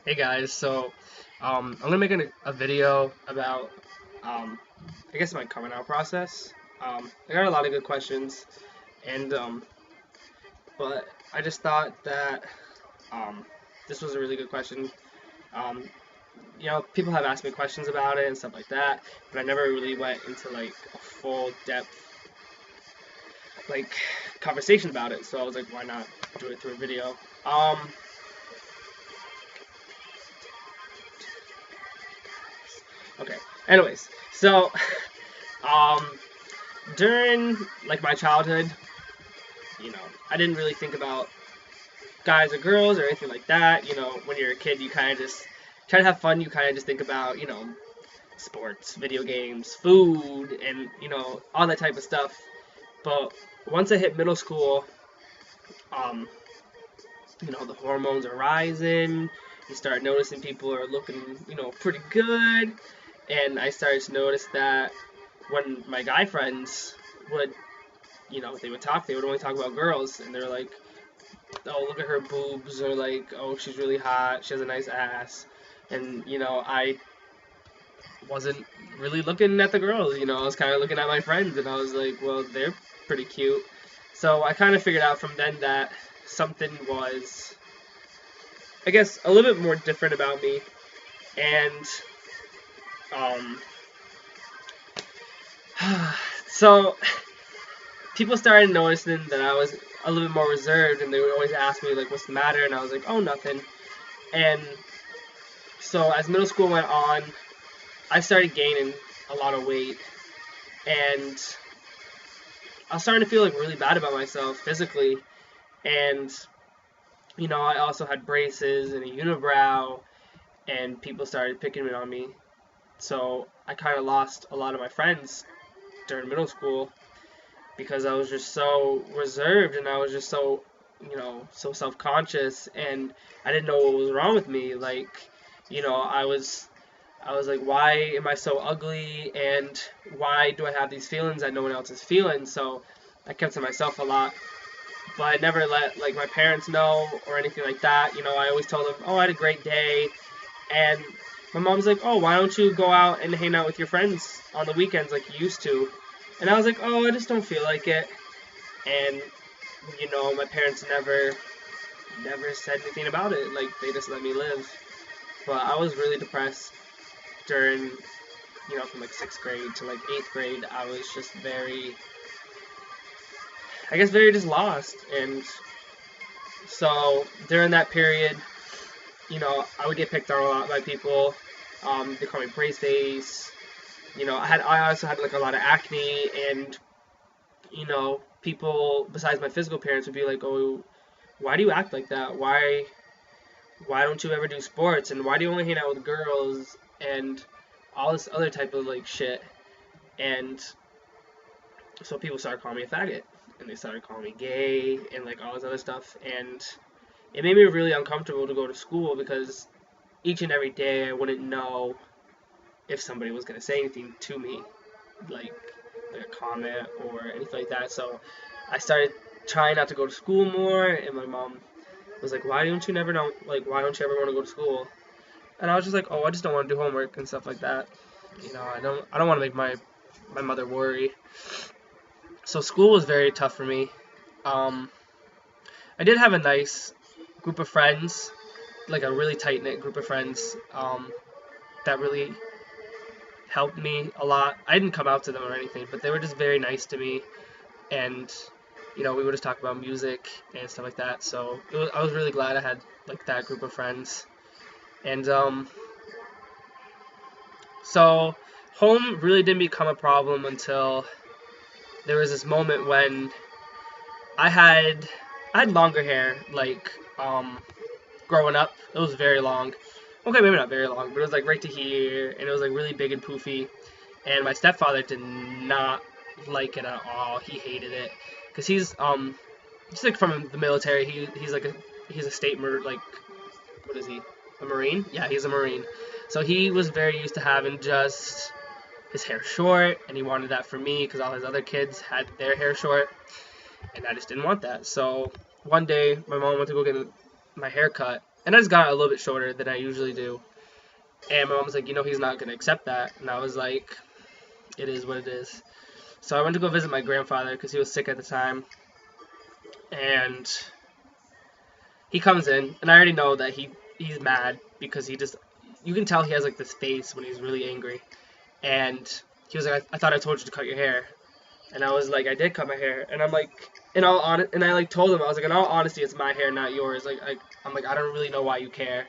Hey guys, I'm gonna make a video about I guess my coming out process. I got a lot of good questions, and but I just thought that um, this was a really good question. Um, people have asked me questions about it and stuff like that, but I never really went into like a full depth like conversation about it. So I was like, why not do it through a video? Um, okay. Anyways, so um, during like my childhood, I didn't really think about guys or girls or anything like that. When you're a kid, you kind of just try to have fun. You kind of just think about, sports, video games, food, and, all that type of stuff. But once I hit middle school, um, the hormones are rising. You start noticing people are looking, pretty good. And I started to notice that when my guy friends would, they would talk, they would only talk about girls. And they're like, oh, look at her boobs, or like, oh, she's really hot, she has a nice ass. And, I wasn't really looking at the girls, I was kind of looking at my friends, and I was like, well, they're pretty cute. So I kind of figured out from then that something was, I guess, a little bit more different about me. And, um, so people started noticing that I was a little bit more reserved, and they would always ask me, like, what's the matter? And I was like, oh, nothing. And so as middle school went on, I started gaining a lot of weight, and I was starting to feel like really bad about myself physically. And I also had braces and a unibrow, and people started picking on me. So I kind of lost a lot of my friends during middle school because I was just so reserved, and I was just so so self-conscious, and I didn't know what was wrong with me. Like, I was like, why am I so ugly, and why do I have these feelings that no one else is feeling? So I kept to myself a lot, but I never let like my parents know or anything like that. I always told them, oh, I had a great day, and my mom's like, oh, why don't you go out and hang out with your friends on the weekends like you used to? And I was like, oh, I just don't feel like it. And my parents never said anything about it. Like, they just let me live. But I was really depressed during, from like sixth grade to like eighth grade. I was just I guess, very just lost. And so during that period, I would get picked on a lot by people. They call me brace face. I also had like a lot of acne, and people besides my physical appearance would be like, oh, why do you act like that? Why don't you ever do sports? And why do you only hang out with girls? And all this other type of like shit. And so people started calling me a faggot, and they started calling me gay, and like all this other stuff. And it made me really uncomfortable to go to school because each and every day I wouldn't know if somebody was going to say anything to me, like a comment or anything like that. So I started trying not to go to school more, and my mom was like, why don't you never know, like, why don't you ever want to go to school? And I was just like, oh, I just don't want to do homework and stuff like that. I don't want to make my mother worry. So school was very tough for me. Um, I did have a nice group of friends, like a really tight knit group of friends, that really helped me a lot. I didn't come out to them or anything, but they were just very nice to me, and we would just talk about music and stuff like that. So I was really glad I had like that group of friends. And so home really didn't become a problem until there was this moment when I had I had longer hair, like growing up. It was very long. Okay, maybe not very long, but it was like right to here, and it was like really big and poofy. And my stepfather did not like it at all. He hated it because he's like from the military. He's a state like, what is he? A Marine? Yeah, he's a Marine. So he was very used to having just his hair short, and he wanted that for me because all his other kids had their hair short, and I just didn't want that. So one day, my mom went to go get my hair cut, and I just got a little bit shorter than I usually do. And my mom was like, he's not gonna accept that, and I was like, it is what it is. So I went to go visit my grandfather because he was sick at the time, and he comes in, and I already know that he's mad because you can tell he has like this face when he's really angry, and he was like, I thought I told you to cut your hair. And I was like, I did cut my hair. And I'm like, and I like told him, I was like, in all honesty, it's my hair, not yours. I'm like, I don't really know why you care.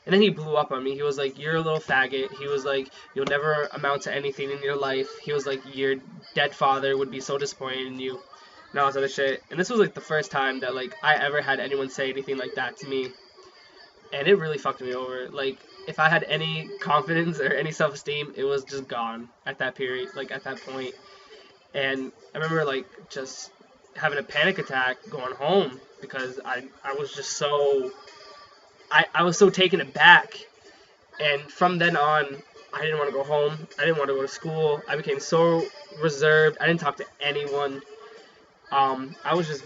And then he blew up on me. He was like, you're a little faggot. He was like, you'll never amount to anything in your life. He was like, your dead father would be so disappointed in you. And all this other shit. And this was like the first time that like I ever had anyone say anything like that to me. And it really fucked me over. Like, if I had any confidence or any self-esteem, it was just gone at that period, like at that point. And I remember like just having a panic attack going home because I was just so I was so taken aback. And from then on, I didn't want to go home. I didn't want to go to school. I became so reserved. I didn't talk to anyone. I was just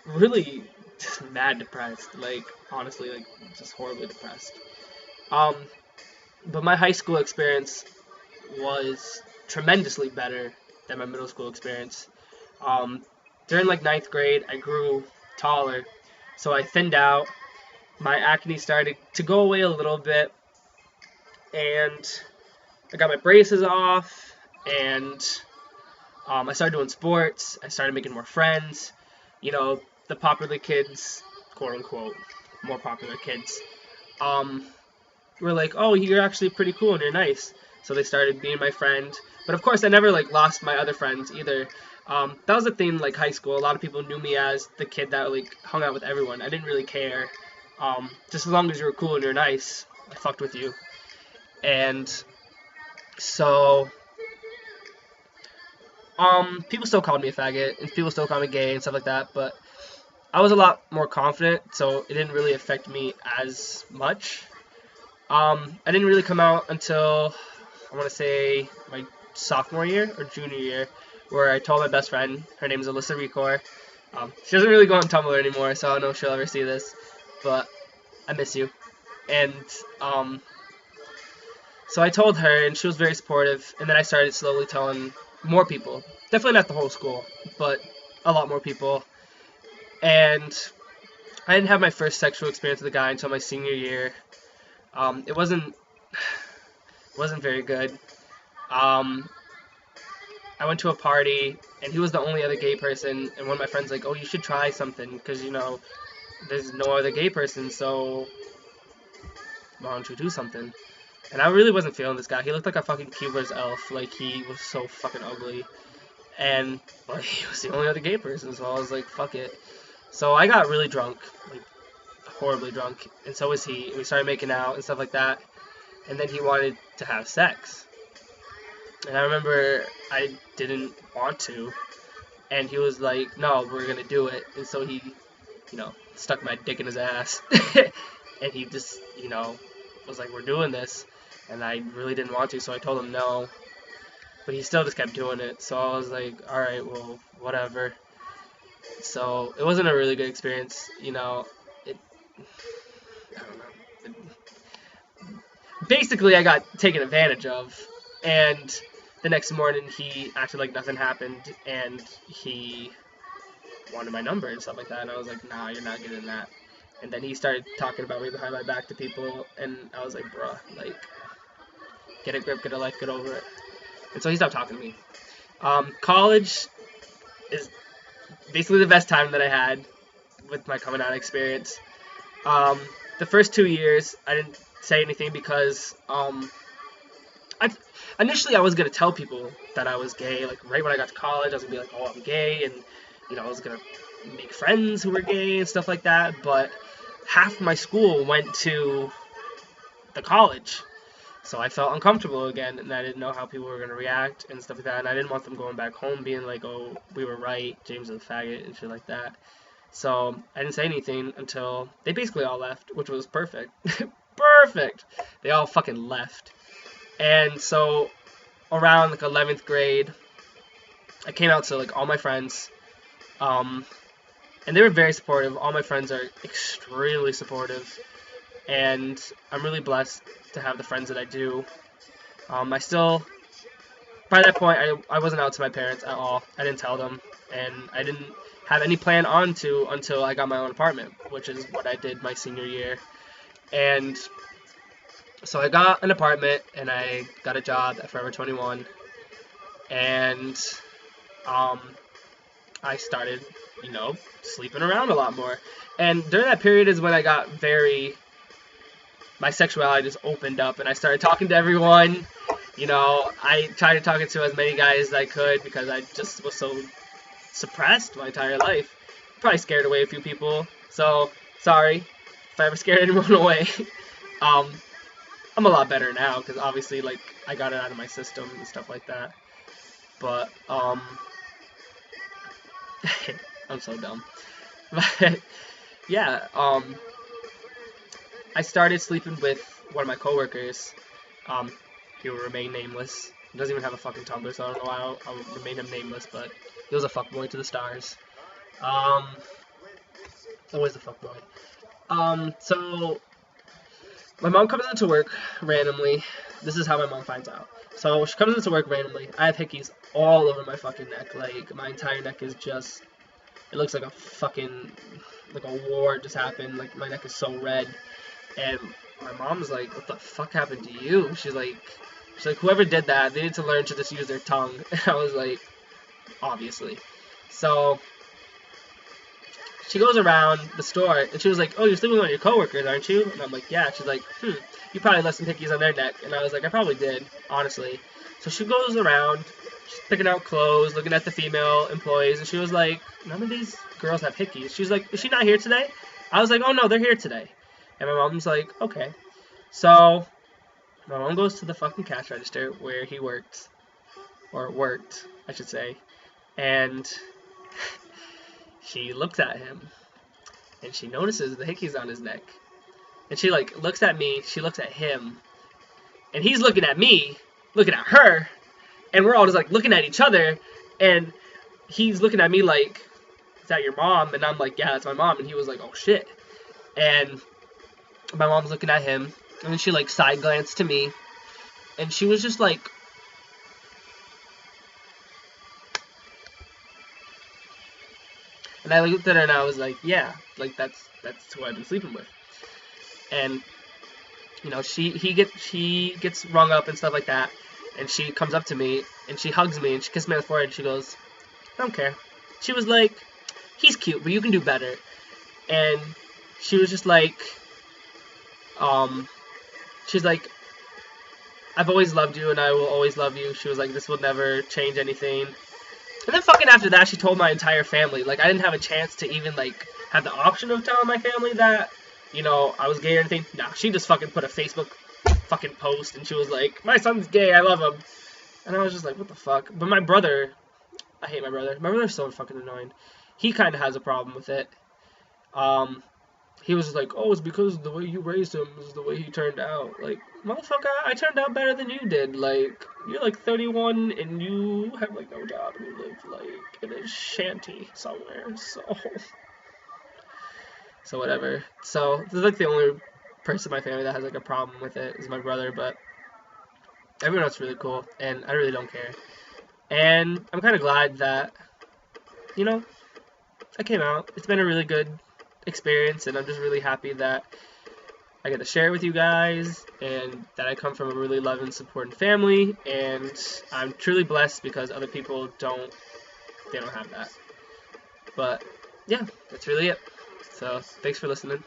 really just mad depressed. Like, honestly, like just horribly depressed. But my high school experience was tremendously better than my middle school experience. During like ninth grade, I grew taller, so I thinned out. My acne started to go away a little bit, and I got my braces off, and I started doing sports. I started making more friends. The popular kids, quote unquote, more popular kids, were like, oh, you're actually pretty cool and you're nice. So they started being my friend. But of course, I never like lost my other friends either. That was the thing, like high school. A lot of people knew me as the kid that like hung out with everyone. I didn't really care. Just as long as you were cool and you're nice, I fucked with you. And so, people still called me a faggot, and people still called me gay and stuff like that. But I was a lot more confident, so it didn't really affect me as much. I didn't really come out until I want to say my sophomore year or junior year, where I told my best friend, her name is Alyssa Recor. She doesn't really go on Tumblr anymore, so I don't know if she'll ever see this, but I miss you. And so I told her, and she was very supportive, and then I started slowly telling more people. Definitely not the whole school, but a lot more people. And I didn't have my first sexual experience with a guy until my senior year. It wasn't very good. I went to a party, and he was the only other gay person, and one of my friends like, oh, you should try something, because, there's no other gay person, so why don't you do something? And I really wasn't feeling this guy. He looked like a fucking Keebler's elf. Like, he was so fucking ugly. And, but he was the only other gay person, so I was like, fuck it. So I got really drunk, like, horribly drunk, and so was he. And we started making out and stuff like that. And then he wanted to have sex. And I remember I didn't want to. And he was like, no, we're going to do it. And so he, stuck my dick in his ass. And he just, was like, we're doing this. And I really didn't want to, so I told him no. But he still just kept doing it. So I was like, alright, well, whatever. So it wasn't a really good experience. I don't know. Basically, I got taken advantage of. And the next morning, he acted like nothing happened. And he wanted my number and stuff like that. And I was like, nah, you're not getting that. And then he started talking about me behind my back to people. And I was like, bruh, like, get a grip, get a life, get over it. And so he stopped talking to me. College is basically the best time that I had with my coming out experience. The first 2 years, I didn't say anything because initially I was going to tell people that I was gay. Like, right when I got to college, I was going to be like, oh, I'm gay. And, I was going to make friends who were gay and stuff like that. But half my school went to the college. So I felt uncomfortable again, and I didn't know how people were going to react and stuff like that, and I didn't want them going back home being like, oh, we were right, James is a faggot, and shit like that. So I didn't say anything until they basically all left, which was perfect. Perfect! They all fucking left. And so around, like, 11th grade, I came out to, like, all my friends. And they were very supportive. All my friends are extremely supportive, and I'm really blessed to have the friends that I do. I still, by that point, I wasn't out to my parents at all. I didn't tell them, and I didn't have any plan on to until I got my own apartment, which is what I did my senior year. And so I got an apartment, and I got a job at Forever 21, and um, I started, sleeping around a lot more. And during that period is when I got my sexuality just opened up, and I started talking to everyone. I tried to talk to as many guys as I could because I just was so suppressed my entire life. Probably scared away a few people, so sorry if I ever scared anyone away. um, I'm a lot better now because obviously, like, I got it out of my system and stuff like that. But I'm so dumb. But yeah, I started sleeping with one of my coworkers. He will remain nameless. He doesn't even have a fucking Tumblr, so I don't know why I'll remain him nameless, but he was a fuckboy to the stars. Always a fuckboy. So my mom comes into work randomly. This is how my mom finds out. So she comes into work randomly. I have hickeys all over my fucking neck. Like, my entire neck is just, it looks like a war just happened. Like, my neck is so red. And my mom's like, what the fuck happened to you? She's like, whoever did that, they need to learn to just use their tongue. And I was like, obviously. So she goes around the store, and she was like, oh, you're sleeping with one of your coworkers, aren't you? And I'm like, yeah. She's like, you probably left some hickeys on their neck. And I was like, I probably did, honestly. So she goes around, she's picking out clothes, looking at the female employees, and she was like, none of these girls have hickeys. She was like, is she not here today? I was like, oh, no, they're here today. And my mom's like, okay. So my mom goes to the fucking cash register where he worked, I should say, and she looks at him, and she notices the hickeys on his neck. And she, like, looks at me, she looks at him, and he's looking at me, looking at her, and we're all just, like, looking at each other, and he's looking at me like, is that your mom? And I'm like, yeah, that's my mom. And he was like, oh, shit. And my mom's looking at him, and then she, like, side glanced to me, and she was just like, and I looked at her and I was like, yeah, like, that's who I've been sleeping with. And she gets rung up and stuff like that, and she comes up to me and she hugs me and she kisses me on the forehead and she goes, I don't care. She was like, he's cute, but you can do better. And she was just like, she's like, I've always loved you and I will always love you. She was like, this will never change anything. And then fucking after that, she told my entire family. Like, I didn't have a chance to even, like, have the option of telling my family that, I was gay or anything. Nah, she just fucking put a Facebook fucking post and she was like, my son's gay, I love him. And I was just like, what the fuck? But my brother, I hate my brother. My brother's so fucking annoying. He kind of has a problem with it. He was just like, oh, it's because the way you raised him is the way he turned out. Like, motherfucker, I turned out better than you did. Like, you're like 31 and you have like no job and you live like in a shanty somewhere. So whatever. So this is like the only person in my family that has like a problem with it is my brother, but everyone else is really cool and I really don't care. And I'm kind of glad that, I came out. It's been a really good experience, and I'm just really happy that I get to share it with you guys, and that I come from a really loving, supporting family, and I'm truly blessed because other people don't have that. But yeah, that's really it. So thanks for listening.